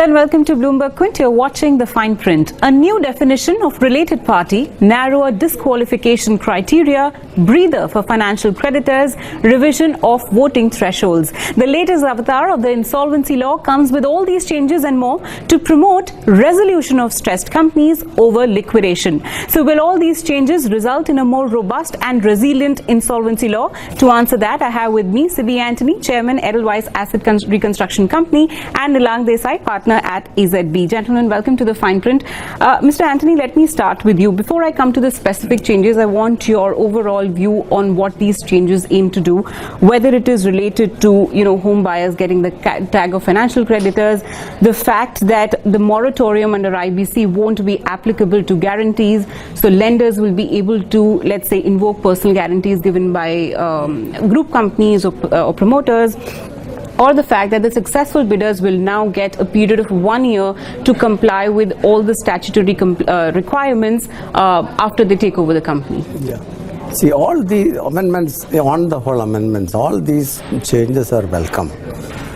and welcome to Bloomberg Quint. You're watching the Fineprint. A new definition of related party, narrower disqualification criteria, breather for financial creditors, revision of voting thresholds. The latest avatar of the insolvency law comes with all these changes and more to promote resolution of stressed companies over liquidation. So will all these changes result in a more robust and resilient insolvency law? To answer that, I have with me Siby Antony, Chairman, Edelweiss Asset Reconstruction Company, and Nilang Desai, partner at EZB. Gentlemen, welcome to the Fineprint. Mr. Antony, let me start with you. Before I come to the specific changes, I want your overall view on what these changes aim to do, whether it is related to, home buyers getting the tag of financial creditors, the fact that the moratorium under IBC won't be applicable to guarantees, so lenders will be able to, let's say, invoke personal guarantees given by group companies or promoters, or the fact that the successful bidders will now get a period of 1 year to comply with all the statutory requirements after they take over the company. Yeah. See, all the amendments, on the whole amendments, all these changes are welcome.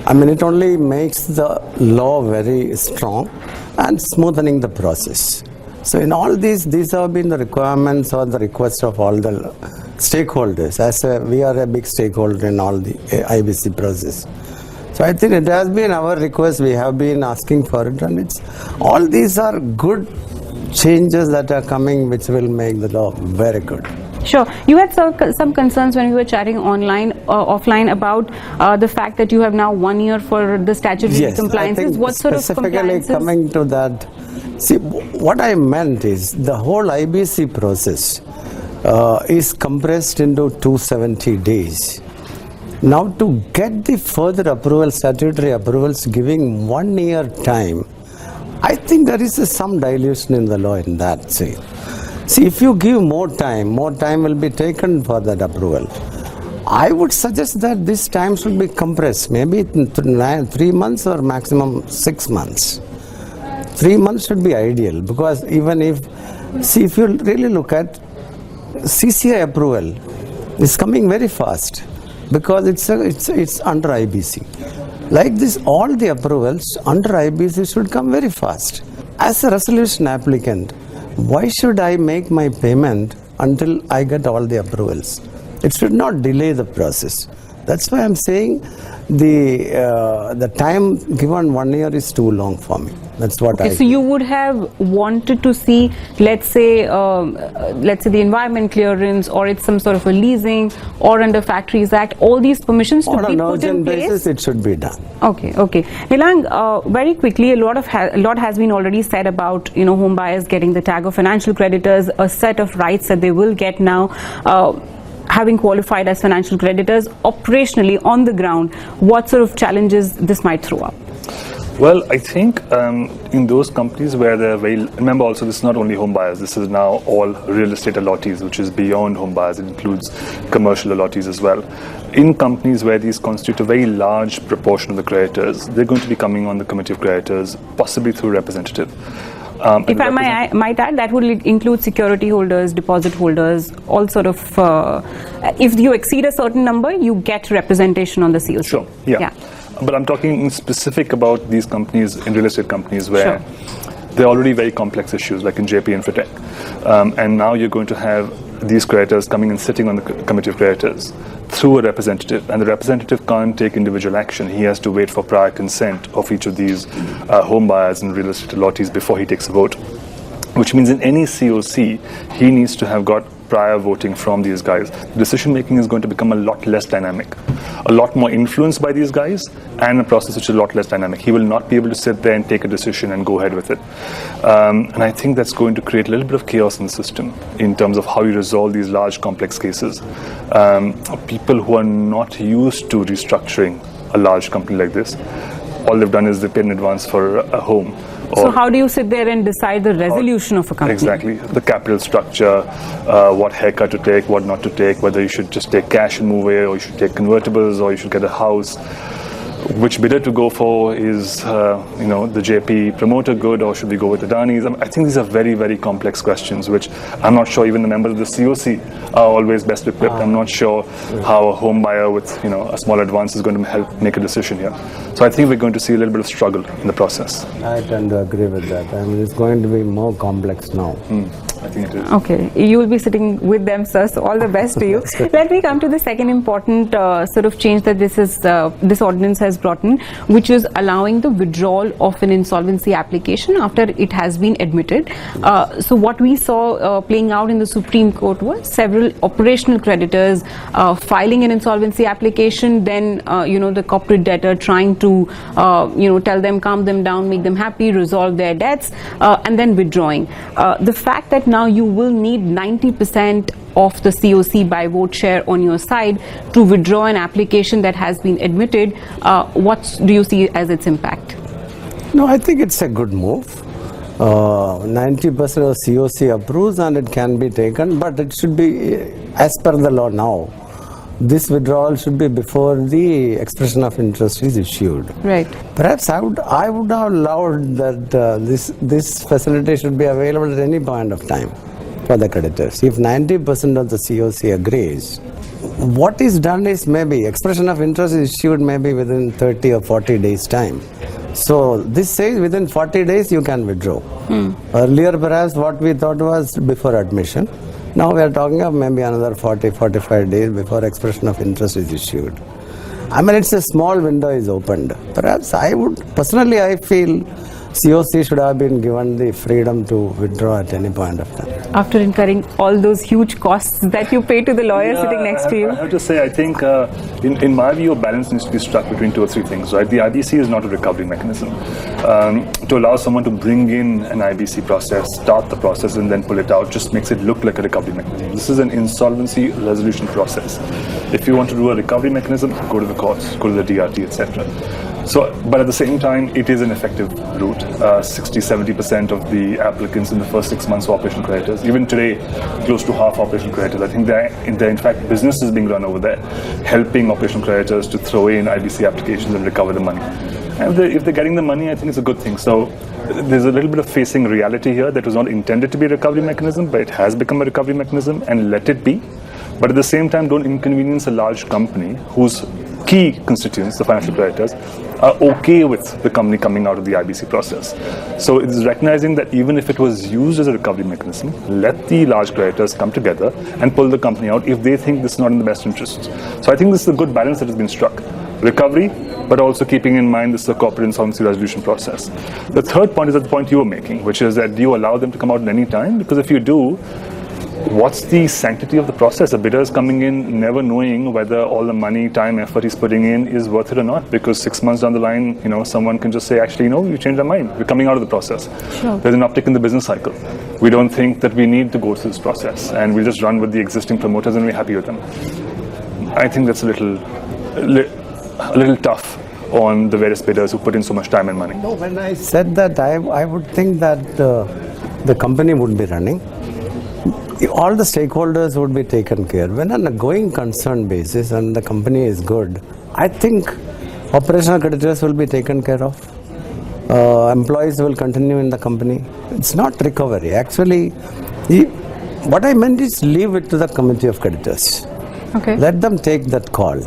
I mean, it only makes the law very strong and smoothening the process. So in all these have been the requirements or the requests of all the stakeholders. We are a big stakeholder in all the IBC process. So I think it has been our request. We have been asking for it, and all these are good changes that are coming, which will make the law very good. Sure. You had some concerns when we were chatting offline about the fact that you have now 1 year for the statutory compliances. What sort of compliances? Specifically coming to that, see, what I meant is the whole IBC process is compressed into 270 days. Now, to get the further approval, statutory approvals, giving 1 year time, I think there is some dilution in the law in that. See, if you give more time will be taken for that approval. I would suggest that this time should be compressed, maybe 3 months or maximum 6 months. 3 months should be ideal, because even if you really look at CCI approval, is coming very fast, because it's under IBC. Like this, all the approvals under IBC should come very fast. As a resolution applicant, why should I make my payment until I get all the approvals? It should not delay the process. That's why I'm saying the time given 1 year is too long for me. That's what I. So you would have wanted to see, let's say the environment clearance, or it's some sort of a leasing, or under Factories Act, all these permissions to be put in place. On an urgent basis, it should be done. Okay. Nilang, very quickly, a lot has been already said about home buyers getting the tag of financial creditors, a set of rights that they will get now. Having qualified as financial creditors, operationally on the ground, what sort of challenges this might throw up? Well, I think in those companies where they're remember also, this is not only home buyers, this is now all real estate allottees, which is beyond home buyers. It includes commercial allottees as well. In companies where these constitute a very large proportion of the creditors, they're going to be coming on the committee of creditors, possibly through representative. If I might add, that would include security holders, deposit holders, all sort of, if you exceed a certain number, you get representation on the COC. Sure, yeah. But I'm talking in specific about these companies, in real estate companies, where they're already very complex issues, like in JP Infotech. And now you're going to have these creditors coming and sitting on the committee of creditors through a representative, and the representative can't take individual action. He has to wait for prior consent of each of these home buyers and real estate allottees before he takes a vote, which means in any COC, he needs to have got prior voting from these guys. Decision making is going to become a lot less dynamic, a lot more influenced by these guys, and a process which is a lot less dynamic. He will not be able to sit there and take a decision and go ahead with it. And I think that's going to create a little bit of chaos in the system in terms of how you resolve these large complex cases. People who are not used to restructuring a large company like this, all they've done is they paid in advance for a home. So how do you sit there and decide the resolution of a company? Exactly. The capital structure, what haircut to take, what not to take, whether you should just take cash and move away, or you should take convertibles, or you should get a house. which bidder to go for. Is the JP promoter good, or should we go with Adani's? I think these are very, very complex questions, which I'm not sure even the members of the COC are always best equipped. I'm not sure how a home buyer with a small advance is going to help make a decision here. So I think we're going to see a little bit of struggle in the process. I tend to agree with that. I mean, it's going to be more complex now. I think it is. Okay, you will be sitting with them, sir, so all the best to you. Let me come to the second important sort of change that this ordinance has brought in, which is allowing the withdrawal of an insolvency application after it has been admitted. So what we saw playing out in the Supreme Court was several operational creditors filing an insolvency application, then the corporate debtor trying to tell them, calm them down, make them happy, resolve their debts, and then withdrawing. The fact that now you will need 90% of the COC by vote share on your side to withdraw an application that has been admitted, what do you see as its impact? No, I think it's a good move. 90% of COC approves and it can be taken, but it should be as per the law now. This withdrawal should be before the expression of interest is issued. Right. Perhaps I would have allowed that this facility should be available at any point of time for the creditors. If 90% of the COC agrees, what is done is maybe expression of interest is issued maybe within 30 or 40 days time. So this says within 40 days you can withdraw. Earlier perhaps what we thought was before admission. Now we are talking of maybe another 40-45 days before expression of interest is issued. I mean, it's a small window is opened. Perhaps I feel COC should have been given the freedom to withdraw at any point of time. After incurring all those huge costs that you pay to the lawyer sitting next to you? I have to say, I think in my view, a balance needs to be struck between two or three things, right? The IBC is not a recovery mechanism. To allow someone to bring in an IBC process, start the process and then pull it out just makes it look like a recovery mechanism. This is an insolvency resolution process. If you want to do a recovery mechanism, go to the courts, go to the DRT, etc. So, but at the same time, it is an effective route. 60-70% of the applicants in the first 6 months are operational creditors. Even today, close to half operational creditors. I think they're in fact business is being run over there, helping operational creditors to throw in IBC applications and recover the money. And if they're getting the money, I think it's a good thing. So there's a little bit of facing reality here that was not intended to be a recovery mechanism, but it has become a recovery mechanism, and let it be. But at the same time, don't inconvenience a large company whose key constituents, the financial creditors, are okay with the company coming out of the IBC process. So it is recognizing that even if it was used as a recovery mechanism, let the large creditors come together and pull the company out if they think this is not in the best interest. So I think this is a good balance that has been struck. Recovery, but also keeping in mind this is a corporate insolvency resolution process. The third point is at the point you were making, which is that do you allow them to come out at any time? Because if you do, what's the sanctity of the process? A bidder is coming in never knowing whether all the money, time, effort he's putting in is worth it or not, because 6 months down the line, someone can just say, actually, you changed our mind. We're coming out of the process. Sure. There's an uptick in the business cycle. We don't think that we need to go through this process, and we just run with the existing promoters and we're happy with them. I think that's a little tough on the various bidders who put in so much time and money. No, when I said that, I would think that the company would be running. All the stakeholders would be taken care. When on a going concern basis and the company is good, I think operational creditors will be taken care of. Employees will continue in the company. It's not recovery. Actually, what I meant is leave it to the committee of creditors. Okay. Let them take that call.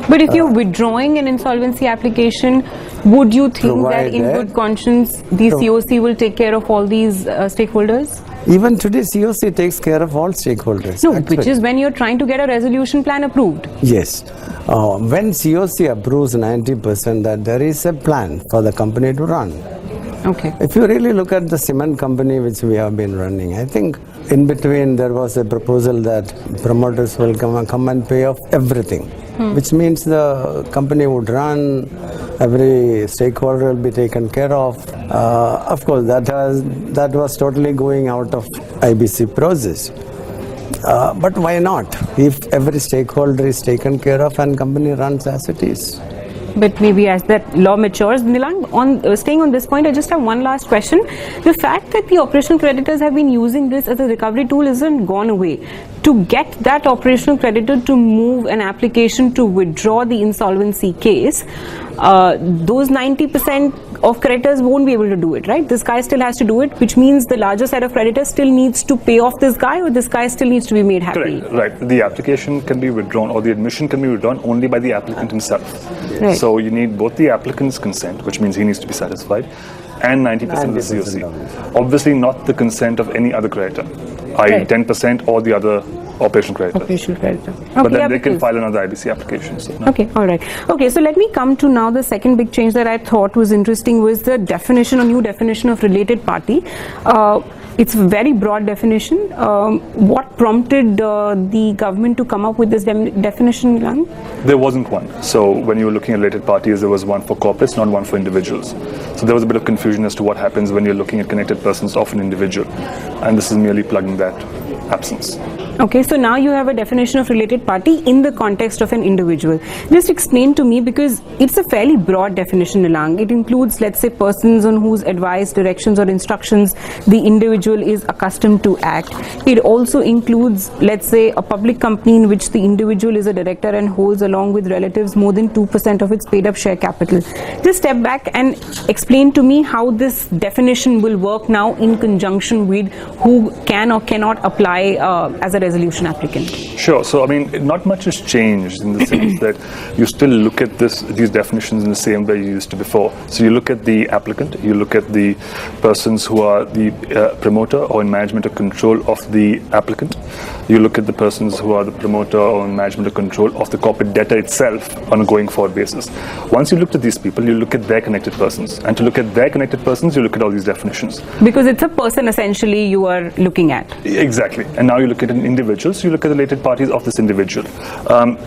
But if you're withdrawing an insolvency application, would you think that in good conscience the COC will take care of all these stakeholders? Even today, COC takes care of all stakeholders. No, actually. Which is when you're trying to get a resolution plan approved. Yes. When COC approves 90%, that there is a plan for the company to run. Okay. If you really look at the cement company which we have been running, I think in between there was a proposal that promoters will come and pay off everything, which means the company would run, every stakeholder will be taken care of. Of course, that was totally going out of IBC process. But why not? If every stakeholder is taken care of and company runs as it is. but maybe as that law matures. Nilang, staying on this point, I just have one last question. The fact that the operational creditors have been using this as a recovery tool isn't gone away. To get that operational creditor to move an application to withdraw the insolvency case, those 90% of creditors won't be able to do it, right? This guy still has to do it, which means the larger set of creditors still needs to pay off this guy, or this guy still needs to be made happy. Correct, right. The application can be withdrawn, or the admission can be withdrawn only by the applicant himself. Right. So you need both the applicant's consent, which means he needs to be satisfied, and 90% of the COC. Obviously not the consent of any other creditor, i.e. Right. 10% or the other operational creditor. Operational creditor. But then they can file another IBC application. So, no. Okay, all right. Okay, so let me come to now the second big change that I thought was interesting was the definition, a new definition of related party. It's a very broad definition. What prompted the government to come up with this definition, Nilang? There wasn't one. So when you were looking at related parties, there was one for corporates, not one for individuals. So there was a bit of confusion as to what happens when you're looking at connected persons of an individual. And this is merely plugging that absence. Okay, so now you have a definition of related party in the context of an individual. Just explain to me, because it's a fairly broad definition, Nilang. It includes, let's say, persons on whose advice, directions or instructions the individual is accustomed to act. It also includes, let's say, a public company in which the individual is a director and holds along with relatives more than 2% of its paid up share capital. Just step back and explain to me how this definition will work now in conjunction with who can or cannot apply as a resolution applicant. Sure. So, I mean, not much has changed in the sense that you still look at these definitions in the same way you used to before. So you look at the applicant, you look at the persons who are the promoter or in management or control of the applicant. You look at the persons who are the promoter or in management or control of the corporate debtor itself on a going forward basis. Once you looked at these people, you look at their connected persons. And to look at their connected persons, you look at all these definitions. Because it's a person essentially you are looking at. Exactly. And now you look at an individual, so you look at the related parties of this individual.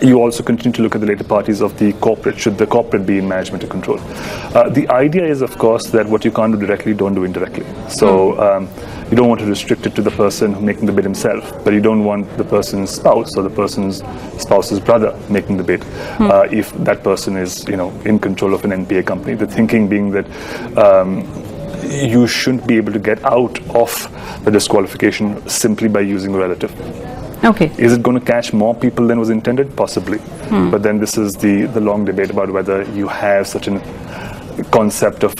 You also continue to look at the related parties of the corporate, should the corporate be in management or control. The idea is, of course, that what you can't do directly, don't do indirectly. So you don't want to restrict it to the person making the bid himself, but you don't want the person's spouse or the person's spouse's brother making the bid if that person is, in control of an NPA company. The thinking being that you shouldn't be able to get out of the disqualification simply by using a relative. Okay. Is it going to catch more people than was intended? Possibly. But then this is the long debate about whether you have such a concept of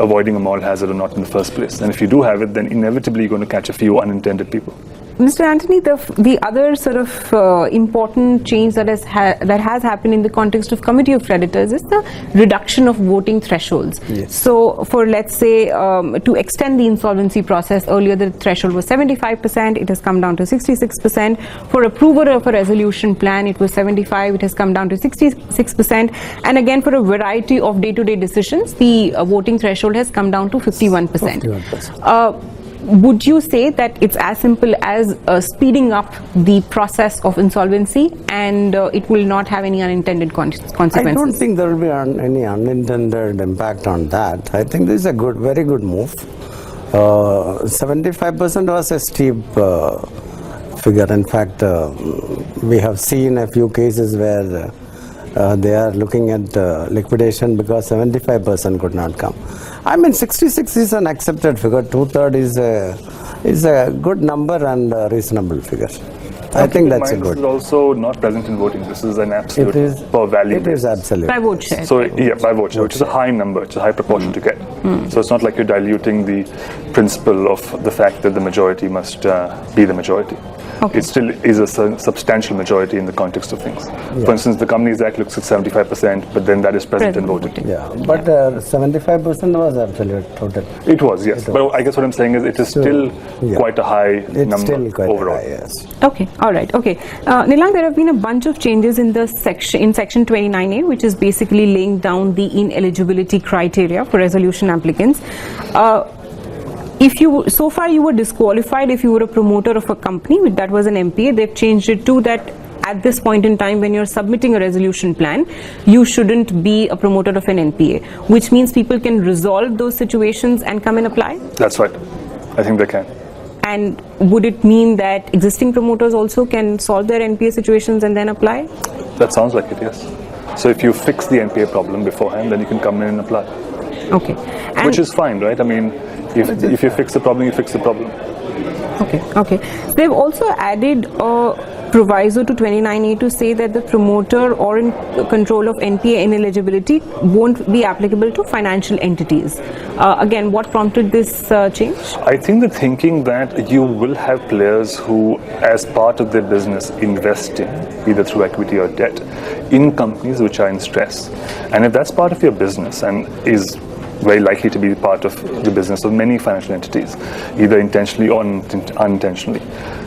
avoiding a moral hazard or not in the first place. And if you do have it, then inevitably you're going to catch a few unintended people. Mr. Antony, the other sort of important change that has happened in the context of Committee of Creditors is the reduction of voting thresholds. Yes. So for, let's say, to extend the insolvency process, earlier the threshold was 75%, it has come down to 66%. For approval of a resolution plan, it was 75%, it has come down to 66%. And again, for a variety of day-to-day decisions, the voting threshold has come down to 51%. 51%. Would you say that it's as simple as speeding up the process of insolvency and it will not have any unintended consequences? I don't think there will be any unintended impact on that. I think this is a very good move. 75% was a steep figure. In fact, we have seen a few cases where they are looking at liquidation because 75% could not come. I mean, 66 is an accepted figure. 2/3 is a good number and a reasonable figure. I think that's a good. This is also not present in voting. This is an absolute per value. It is absolute. By vote share. So yeah, by vote share, which is a high number. It's a high proportion to get. So it's not like you're diluting the principle of the fact that the majority must be the majority. Okay. It still is a substantial majority in the context of things. Yeah. For instance, the Companies Act looks at 75%, but then that is present in voting. Yeah, but 75% was absolute total. It was, yes. But I guess what I'm saying is it is still quite a high number still quite overall. High, yes. Okay, all right, okay. Nilang, there have been a bunch of changes in the section 29A, which is basically laying down the ineligibility criteria for resolution applicants. So far you were disqualified if you were a promoter of a company, that was an MPA. They've changed it to that at this point in time when you're submitting a resolution plan, you shouldn't be a promoter of an NPA, which means people can resolve those situations and come and apply? That's right. I think they can. And would it mean that existing promoters also can solve their NPA situations and then apply? That sounds like it, yes. So if you fix the NPA problem beforehand, then you can come in and apply. Okay. And Which is fine, right? I mean, if you fix the problem, you fix the problem. Okay. They've also added a proviso to 29A to say that the promoter or in control of NPA ineligibility won't be applicable to financial entities. Again, what prompted this change? I think the thinking that you will have players who, as part of their business, invest in, either through equity or debt, in companies which are in stress. And if that's part of your business and is very likely to be part of the business of many financial entities, either intentionally or unintentionally,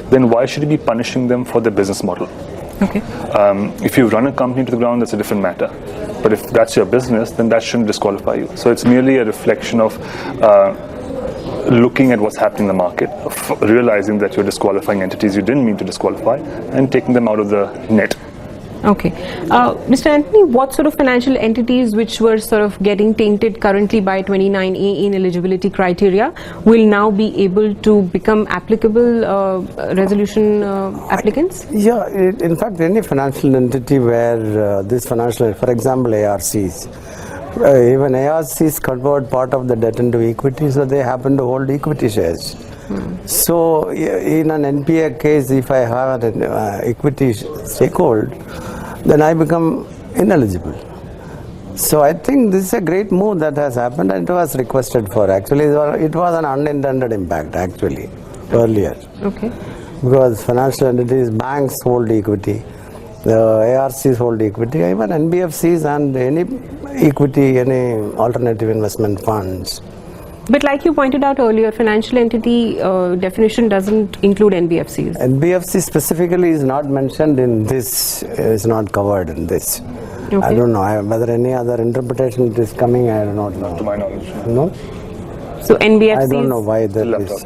then why should you be punishing them for their business model? Okay. If you run a company to the ground, that's a different matter. But if that's your business, then that shouldn't disqualify you. So it's merely a reflection of looking at what's happening in the market, realizing that you're disqualifying entities you didn't mean to disqualify, and taking them out of the net. Okay. Mr. Antony, what sort of financial entities which were sort of getting tainted currently by 29A ineligibility criteria will now be able to become applicable resolution applicants? Yeah, in fact, any financial entity where this financial, for example, ARCs, even ARCs convert part of the debt into equity, so they happen to hold equity shares. So in an NPA case, if I have an equity stakehold, then I become ineligible. So I think this is a great move that has happened, and it was requested for. Actually, it was an unintended impact actually earlier. Okay. Because financial entities, banks hold equity, the ARCs hold equity, even NBFCs and any equity, any alternative investment funds. But like you pointed out earlier, financial entity definition doesn't include NBFCs. NBFC specifically is not mentioned in this, is not covered in this. Okay. I don't know whether any other interpretation is coming, I do not know. To my knowledge. No? So NBFCs I don't know why that is.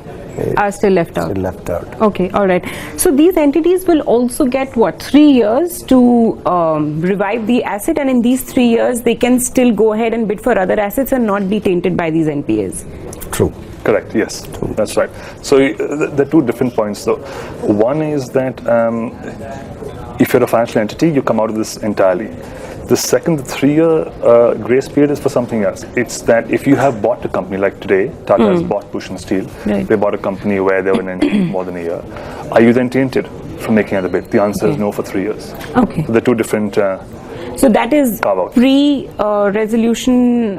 Are still left out. Still left out. Okay, all right. So these entities will also get what, 3 years to revive the asset, and in these 3 years they can still go ahead and bid for other assets and not be tainted by these NPAs. True. Correct, yes, that's right. So the two different points though. One is that if you're a financial entity, you come out of this entirely. The second, the 3-year grace period is for something else. It's that if you have bought a company, like today, Tata has bought Bhushan Steel. Right. They bought a company where they were in entity more than a year. Are you then tainted from making another bid? The answer is no for 3 years. Okay. So the two different So that is carve-out. pre-resolution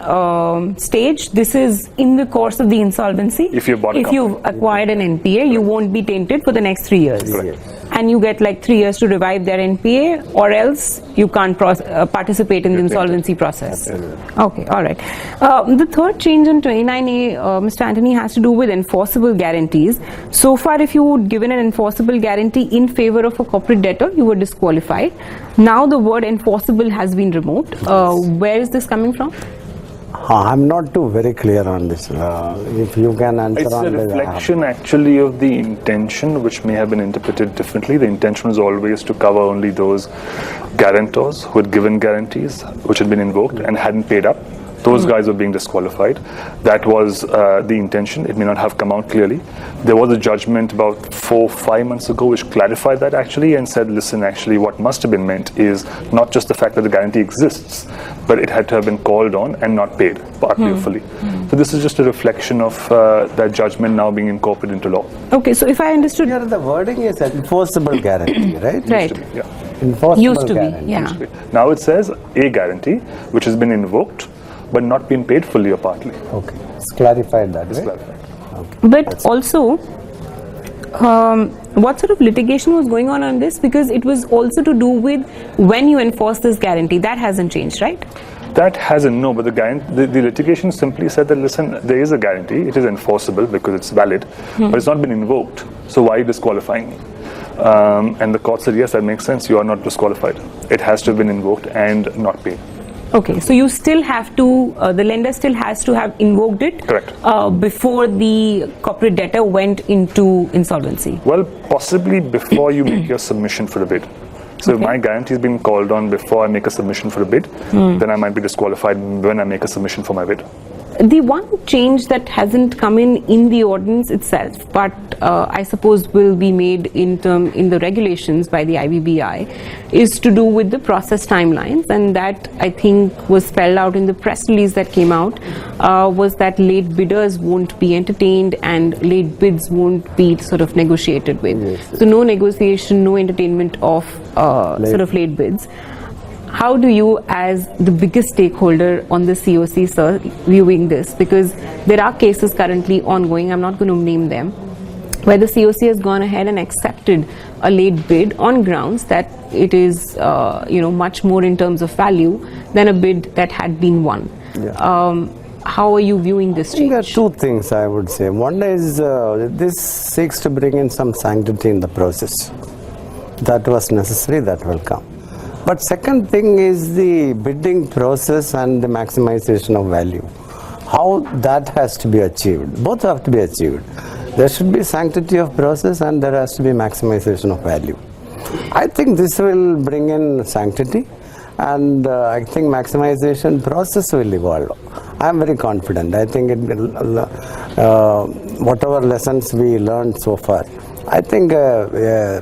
stage. This is in the course of the insolvency. If you bought a If you've acquired an NPA, you won't be tainted for the next 3 years. Correct. And you get like 3 years to revive their NPA, or else you can't participate in the insolvency process. Okay, all right. The third change in 29A, Mr. Antony, has to do with enforceable guarantees. So far, if you were given an enforceable guarantee in favor of a corporate debtor, you were disqualified. Now the word enforceable has been removed. Where is this coming from? I'm not too very clear on this. If you can answer It's on a this. reflection actually of the intention, which may have been interpreted differently. The intention was always to cover only those guarantors who had given guarantees, which had been invoked and hadn't paid up. Those guys were being disqualified. That was the intention. It may not have come out clearly. There was a judgment about 4 or 5 months ago which clarified that actually and said, listen, actually what must have been meant is not just the fact that the guarantee exists, but it had to have been called on and not paid, partly or fully. So this is just a reflection of that judgment now being incorporated into law. Okay, so if I understood. Here the wording is enforceable guarantee, right? Right. Yeah. Enforceable Used to be, guarantee. yeah. Now it says a guarantee which has been invoked but not been paid fully or partly. Okay, it's clarified that It's way. clarified. But also, what sort of litigation was going on this? Because it was also to do with when you enforce this guarantee. That hasn't changed, right? That hasn't, no, but the litigation simply said that, listen, there is a guarantee, it is enforceable because it's valid, but it's not been invoked, so why are you disqualifying me? And the court said, yes, that makes sense, you are not disqualified. It has to have been invoked and not paid. Okay, so you still have to, the lender still has to have invoked it. Correct. Before the corporate debtor went into insolvency. Well, possibly before you make your submission for the bid. So if my guarantee is being called on before I make a submission for a bid, then I might be disqualified when I make a submission for my bid. The one change that hasn't come in the ordinance itself, but I suppose will be made in the regulations by the IBBI, is to do with the process timelines, and that I think was spelled out in the press release that came out, was that late bidders won't be entertained and late bids won't be sort of negotiated with. Yes. So no negotiation, no entertainment of sort of late bids. How do you, as the biggest stakeholder on the COC, sir, viewing this? Because there are cases currently ongoing, I'm not going to name them, where the COC has gone ahead and accepted a late bid on grounds that it is, much more in terms of value than a bid that had been won. Yeah. How are you viewing this change? There are two things I would say. One is this seeks to bring in some sanctity in the process. That was necessary, that will come. But second thing is the bidding process and the maximization of value. How that has to be achieved. Both have to be achieved. There should be sanctity of process and there has to be maximization of value. I think this will bring in sanctity, and I think maximization process will evolve. I am very confident. I think it will, whatever lessons we learned so far, I think a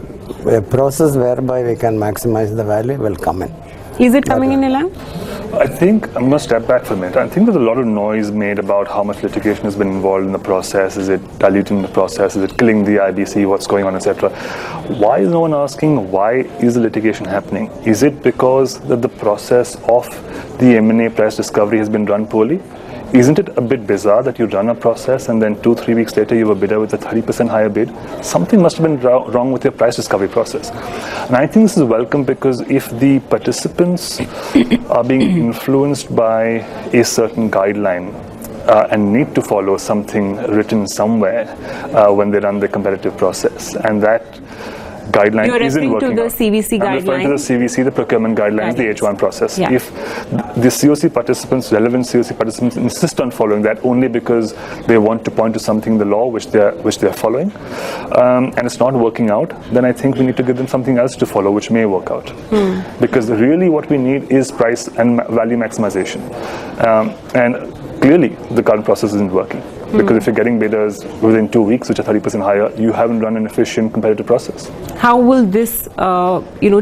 process whereby we can maximize the value will come in. Is it coming in, Ilan? I think, I'm going to step back for a minute. I think there's a lot of noise made about how much litigation has been involved in the process. Is it diluting the process? Is it killing the IBC? What's going on, etc.? Why is no one asking why is the litigation happening? Is it because that the process of the M&A price discovery has been run poorly? Isn't it a bit bizarre that you run a process and then 2-3 weeks later you have a bidder with a 30% higher bid? Something must have been wrong with your price discovery process. And I think this is welcome, because if the participants are being influenced by a certain guideline and need to follow something written somewhere when they run the competitive process, and that guideline isn't working. You're referring to the CVC guidelines? I'm referring to the CVC, the procurement guidelines, the H1 process. Yeah. If the COC participants, relevant COC participants, insist on following that only because they want to point to something in the law which they are following, and it's not working out, then I think we need to give them something else to follow which may work out. Because really what we need is price and value maximization. And clearly the current process isn't working. Because if you're getting bidders within 2 weeks, which are 30% higher, you haven't run an efficient competitive process. How will this,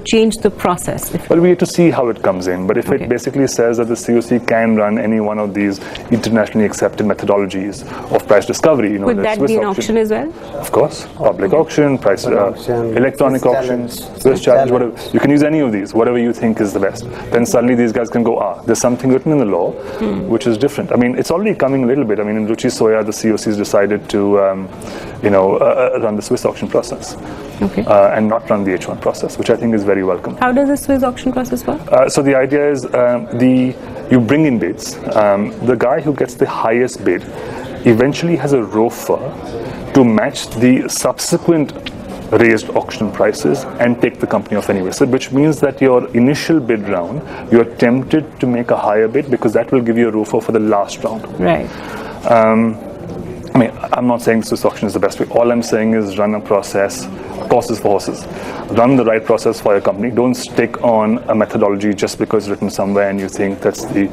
change the process? Well, we have to see how it comes in. But if it basically says that the COC can run any one of these internationally accepted methodologies of price discovery, would that be an auction as well? Of course, public auction, price, electronic auctions, Swiss challenge, whatever. You can use any of these, whatever you think is the best. Then suddenly these guys can go, there's something written in the law which is different. I mean, it's already coming a little bit. I mean, in Ruchi Soya, the COCs decided to, run the Swiss auction process and not run the H1 process, which I think is very welcome. How does the Swiss auction process work? So the idea is you bring in bids. The guy who gets the highest bid eventually has a ROFR to match the subsequent raised auction prices and take the company off anyway. So which means that your initial bid round, you're tempted to make a higher bid because that will give you a ROFR for the last round. Right. I mean, I'm not saying Swiss auction is the best way. All I'm saying is run a process, horses for horses. Run the right process for your company. Don't stick on a methodology just because it's written somewhere and you think that's the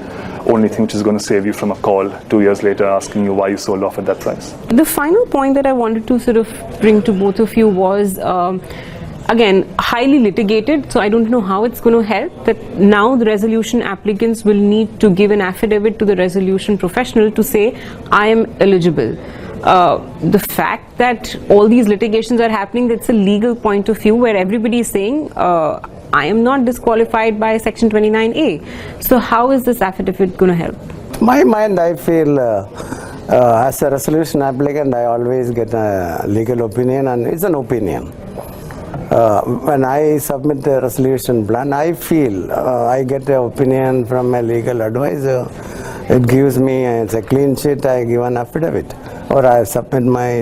only thing which is going to save you from a call 2 years later asking you why you sold off at that price. The final point that I wanted to sort of bring to both of you was, again, highly litigated, so I don't know how it's going to help, that now the resolution applicants will need to give an affidavit to the resolution professional to say, I am eligible. The fact that all these litigations are happening, that's a legal point of view where everybody is saying, I am not disqualified by Section 29A. So how is this affidavit going to help? To my mind, I feel as a resolution applicant, I always get a legal opinion, and it's an opinion. When I submit the resolution plan, I feel I get an opinion from a legal advisor. It gives me, it's a clean sheet, I give an affidavit, or I submit my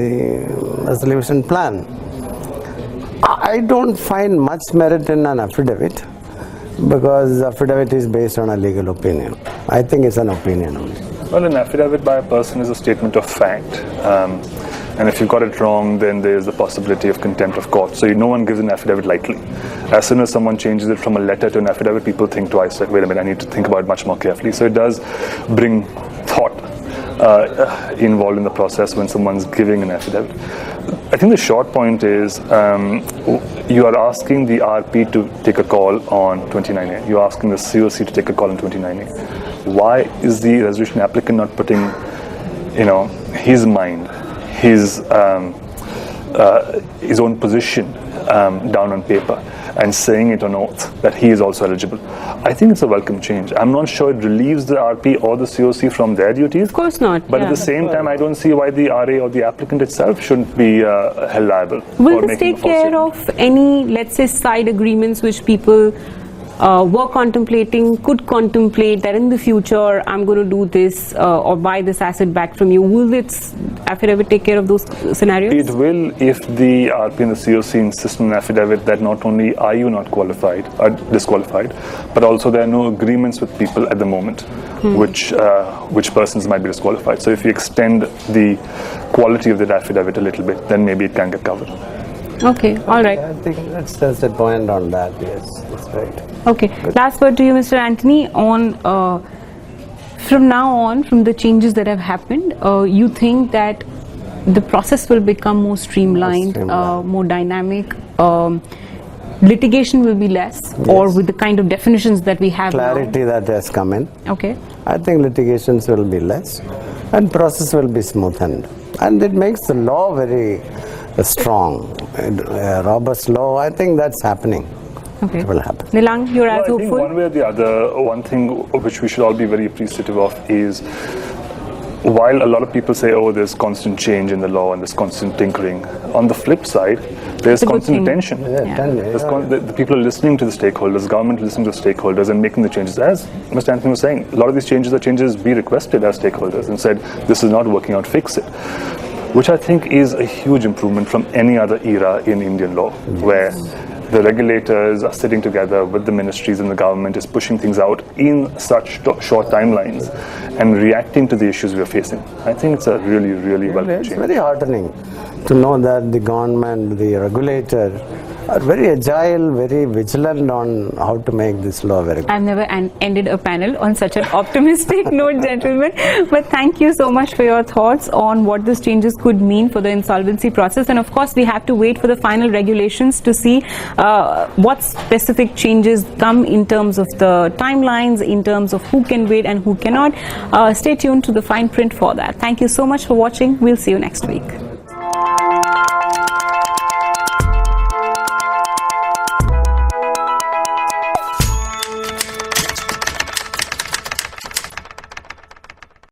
resolution plan. I don't find much merit in an affidavit because affidavit is based on a legal opinion. I think it's an opinion only. Well, an affidavit by a person is a statement of fact. And if you got it wrong, then there's the possibility of contempt of court. So no one gives an affidavit lightly. As soon as someone changes it from a letter to an affidavit, people think twice, like, wait a minute, I need to think about it much more carefully. So it does bring thought involved in the process when someone's giving an affidavit. I think the short point is you are asking the RP to take a call on 29A. You're asking the COC to take a call on 29A. Why is the resolution applicant not putting, his mind, his own position down on paper and saying it on oath that he is also eligible? I think it's a welcome change. I'm not sure it relieves the RP or the COC from their duties. Of course not. But at the same time, I don't see why the RA or the applicant itself shouldn't be held liable. Will this take care of any, let's say, side agreements which people were contemplating, could contemplate that in the future I'm going to do this or buy this asset back from you? Will this affidavit take care of those scenarios? It will if the RP and the COC insist on an affidavit that not only are you not qualified or disqualified, but also there are no agreements with people at the moment which persons might be disqualified. So if you extend the quality of that affidavit a little bit, then maybe it can get covered. Okay, all right. I think that's just a point on that, yes, that's right. Okay, last word to you, Mr. Antony, on from now on, from the changes that have happened, you think that the process will become more streamlined, more dynamic, litigation will be less, or with the kind of definitions that we have clarity now? that has come in. Okay. I think litigations will be less and process will be smoothened. And it makes the law very strong, robust law. I think that's happening. Okay. It will happen. Nilang, you're as I think hopeful? one way or the other, one thing which we should all be very appreciative of is, while a lot of people say, oh, there's constant change in the law and there's constant tinkering, on the flip side, there's constant attention. The people are listening to the stakeholders, government listening to the stakeholders and making the changes. As Mr. Antony was saying, a lot of these changes are changes we requested as stakeholders and said, this is not working out, fix it. Which I think is a huge improvement from any other era in Indian law, where the regulators are sitting together with the ministries and the government is pushing things out in such short timelines and reacting to the issues we are facing. I think it's a really, really welcome change. It's very heartening to know that the government, the regulator, are very agile, very vigilant on how to make this law very good. I've never ended a panel on such an optimistic note, gentlemen. But thank you so much for your thoughts on what these changes could mean for the insolvency process. And of course, we have to wait for the final regulations to see what specific changes come in terms of the timelines, in terms of who can wait and who cannot. Stay tuned to the fine print for that. Thank you so much for watching. We'll see you next week.